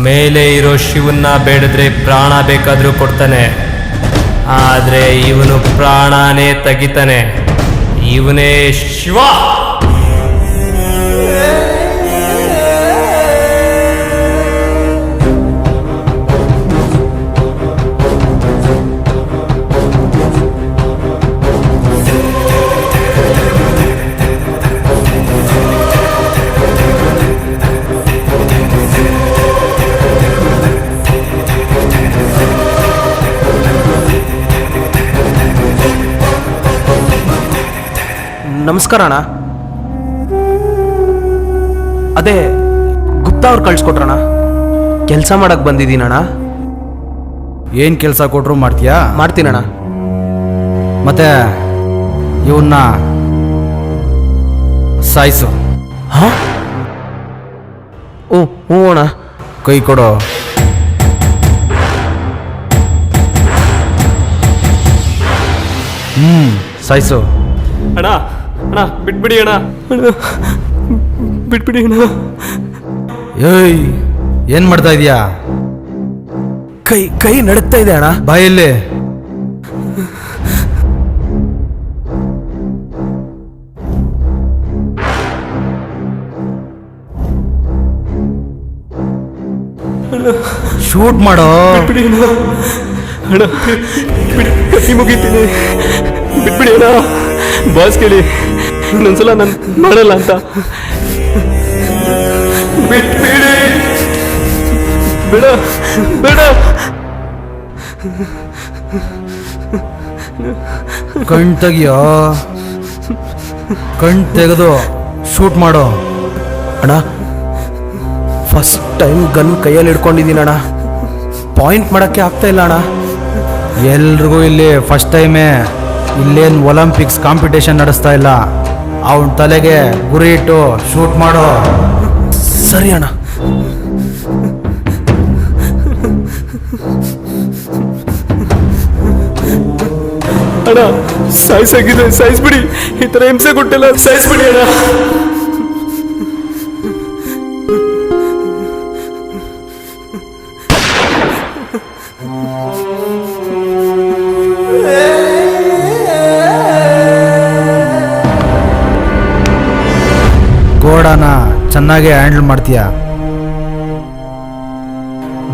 ಮೇಲೆ ಇರೋ ಶಿವನ್ನ ಬೇಡಿದ್ರೆ ಪ್ರಾಣ ಬೇಕಾದ್ರೂ ಕೊಡ್ತಾನೆ, ಆದ್ರೆ ಇವನು ಪ್ರಾಣನೇ ತೆಗಿತಾನೆ. ಇವನೇ ಶಿವ. ನಮಸ್ಕಾರ ಅಣ್ಣ. ಅದೇ ಗುಪ್ತಾ ಅವ್ರು ಕಳ್ಸ್ಕೊಟ್ರಣ್ಣ. ಕೆಲಸ ಮಾಡಕ್ ಬಂದಿದ್ದೀನಣ್ಣ. ಏನು ಕೆಲಸ ಕೊಟ್ಟರು ಮಾಡ್ತೀಯಾ? ಮಾಡ್ತೀನಣ್ಣ. ಮತ್ತೆ ಇವನ್ನ ಸಾಯಿಸು. ಹಾ? ಓ ಹ್ಞೂ ಅಣ್ಣ. ಕೈ ಕೊಡು. ಸಾಯಿಸು. ಅಣ್ಣ ಅಣ್ಣ ಬಿಟ್ಬಿಡಿ ಅಣ್ಣ, ಬಿಟ್ಬಿಡಿ ಅಣ್ಣ. ಏಯ್, ಏನ್ ಮಾಡ್ತಾ ಇದೀಯಾ? ಕೈ ಕೈ ನಡುಗ್ತಾ ಇದೆ ಅಣ್ಣ. ಬಾಯಲ್ಲಿ ಶೂಟ್ ಮಾಡೋ. ಬಿಟ್ಬಿಡಿ ಅಣ್ಣ, ಅಣ್ಣ ಬಿಟ್ಬಿಡಿ, ಕತ್ತಿ ಮುಗಿತೀನಿ, ಬಿಟ್ಬಿಡಿ ಅಣ್ಣ. ಬಾಸ್ ಕೇಳಿ ಇನ್ನೊಂದ್ಸಲ ನಾನು ಮಾಡಲ್ಲ ಅಂತ. ಬಿಟ್ಬಿಡಿ, ಬೇಡ ಬೇಡ. ಕಣ್ ತೆಗಿಯೋ. ಕಣ್ ತೆಗೆದು ಶೂಟ್ ಮಾಡೋ. ಅಣ್ಣ ಫಸ್ಟ್ ಟೈಮ್ ಗನ್ ಕೈಯಲ್ಲಿ ಹಿಡ್ಕೊಂಡಿದ್ದೀನಿ ಅಣ್ಣ. ಪಾಯಿಂಟ್ ಮಾಡೋಕ್ಕೆ ಆಗ್ತಾ ಇಲ್ಲ ಅಣ್ಣ. ಎಲ್ರಿಗೂ ಇಲ್ಲಿ ಫಸ್ಟ್ ಟೈಮೇ. ಇಲ್ಲೇನು ಒಲಿಂಪಿಕ್ಸ್ ಕಾಂಪಿಟೇಷನ್ ನಡೆಸ್ತಾ ಇಲ್ಲ. ಅವನ ತಲೆಗೆ ಗುರಿ ಇಟ್ಟು ಶೂಟ್ ಮಾಡೋ. ಸರಿ ಅಣ್ಣ. ಅಣ್ಣ ಸಾಯಿಸಾಗಿದೆ, ಸಾಯಿಸ್ಬಿಡಿ. ಈ ಥರ ಹಿಂಸೆ ಕೊಟ್ಟಿಲ್ಲ, ಸಾಯಿಸ್ಬಿಡಿ ಅಣ್ಣ. ಗೋಡಾನ ಚೆನ್ನಾಗಿ ಹ್ಯಾಂಡಲ್ ಮಾಡ್ತೀಯ.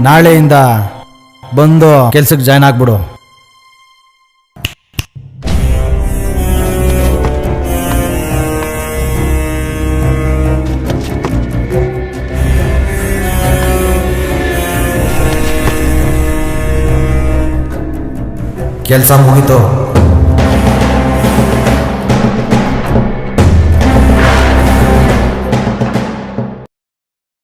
ನಾಳೆಯಿಂದ ಬಂದು ಕೆಲ್ಸಕ್ಕೆ ಜಾಯ್ನ್ ಆಗ್ಬಿಡು. ಕೆಲಸ ಮುಗೀತು.